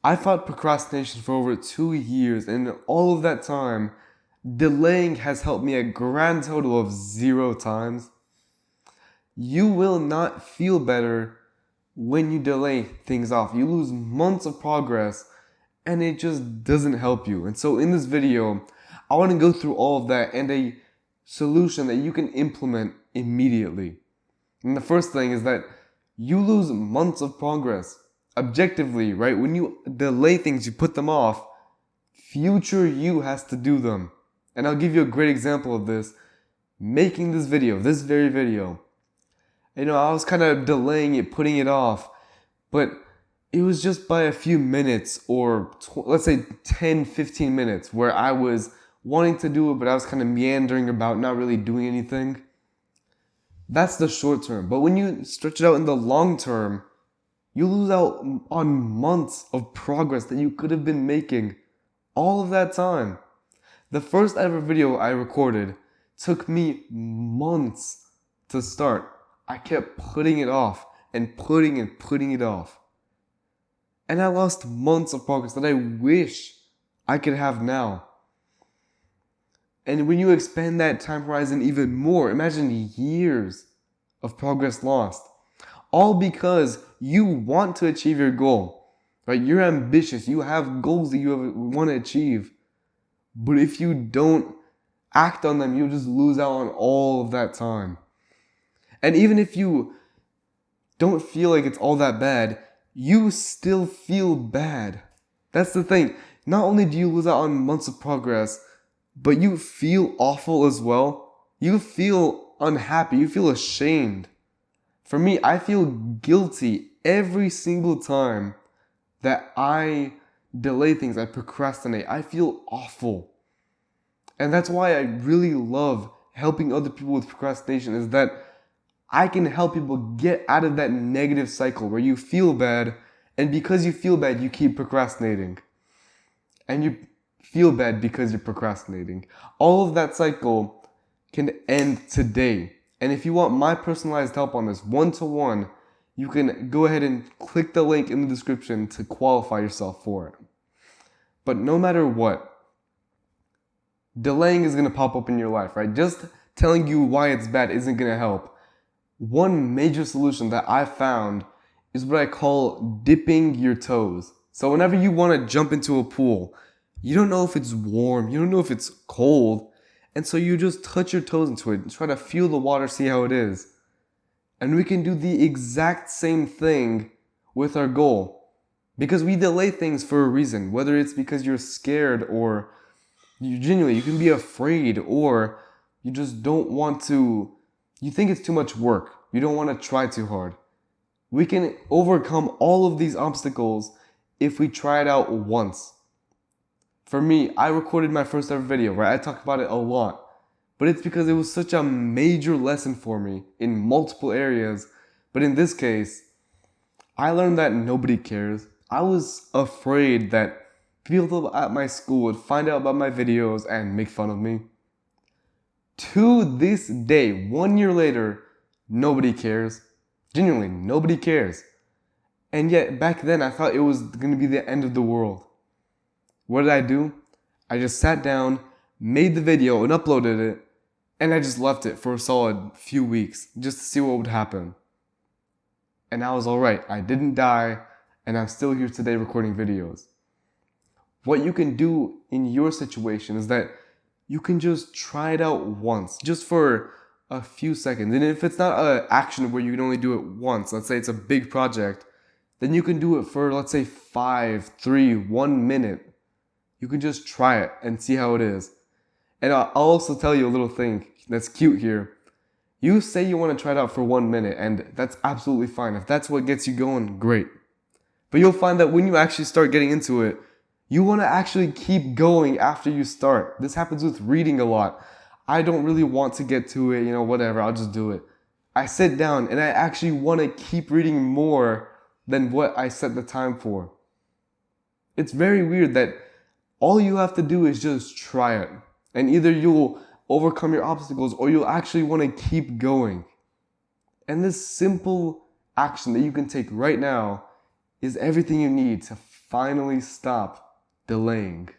I fought procrastination for over 2 years, and in all of that time, delaying has helped me a grand total of 0 times. You will not feel better when you delay things off. You lose months of progress, and it just doesn't help you. And so in this video, I want to go through all of that and a solution that you can implement immediately. And the first thing is that you lose months of progress. Objectively, right? When you delay things, you put them off, future you has to do them. And I'll give you a great example of this. Making this video, this very video. I was kind of delaying it, putting it off, but it was just by a few minutes or let's say 10, 15 minutes where I was wanting to do it, but I was kind of meandering about, not really doing anything. That's the short term. But when you stretch it out in the long term, you lose out on months of progress that you could have been making all of that time. The first ever video I recorded took me months to start. I kept putting it off and putting it off. And I lost months of progress that I wish I could have now. And when you expand that time horizon even more, imagine years of progress lost. All because you want to achieve your goal, right? You're ambitious. You have goals that you want to achieve. But if you don't act on them, you'll just lose out on all of that time. And even if you don't feel like it's all that bad, you still feel bad. That's the thing. Not only do you lose out on months of progress, but you feel awful as well. You feel unhappy. You feel ashamed. For me, I feel guilty every single time that I delay things, I procrastinate. I feel awful. And that's why I really love helping other people with procrastination, is that I can help people get out of that negative cycle where you feel bad, and because you feel bad, you keep procrastinating. And you feel bad because you're procrastinating. All of that cycle can end today. And if you want my personalized help on this one-to-one, you can go ahead and click the link in the description to qualify yourself for it. But no matter what, delaying is going to pop up in your life, right? Just telling you why it's bad isn't going to help. One major solution that I found is what I call dipping your toes. So whenever you want to jump into a pool, you don't know if it's warm, you don't know if it's cold, and so you just touch your toes into it and try to feel the water, see how it is. And we can do the exact same thing with our goal. Because we delay things for a reason, whether it's because you're scared or you can be afraid, or you just don't want to, you think it's too much work. You don't want to try too hard. We can overcome all of these obstacles if we try it out once. For me, I recorded my first ever video, right? I talk about it a lot, but it's because it was such a major lesson for me in multiple areas. But in this case, I learned that nobody cares. I was afraid that people at my school would find out about my videos and make fun of me. To this day, 1 year later, nobody cares. Genuinely, nobody cares. And yet, back then, I thought it was going to be the end of the world. What did I do? I just sat down, made the video, and uploaded it, and I just left it for a solid few weeks, just to see what would happen. And I was alright. I didn't die, and I'm still here today recording videos. What you can do in your situation is that you can just try it out once, just for a few seconds. And if it's not an action where you can only do it once, let's say it's a big project, then you can do it for, let's say, 5, 3, 1 minute. You can just try it and see how it is. And I'll also tell you a little thing that's cute here. You say you want to try it out for 1 minute, and that's absolutely fine. If that's what gets you going, great. But you'll find that when you actually start getting into it, you want to actually keep going after you start. This happens with reading a lot. I don't really want to get to it, whatever, I'll just do it. I sit down and I actually want to keep reading more than what I set the time for. It's very weird that all you have to do is just try it. And either you'll overcome your obstacles or you'll actually want to keep going. And this simple action that you can take right now is everything you need to finally stop delaying.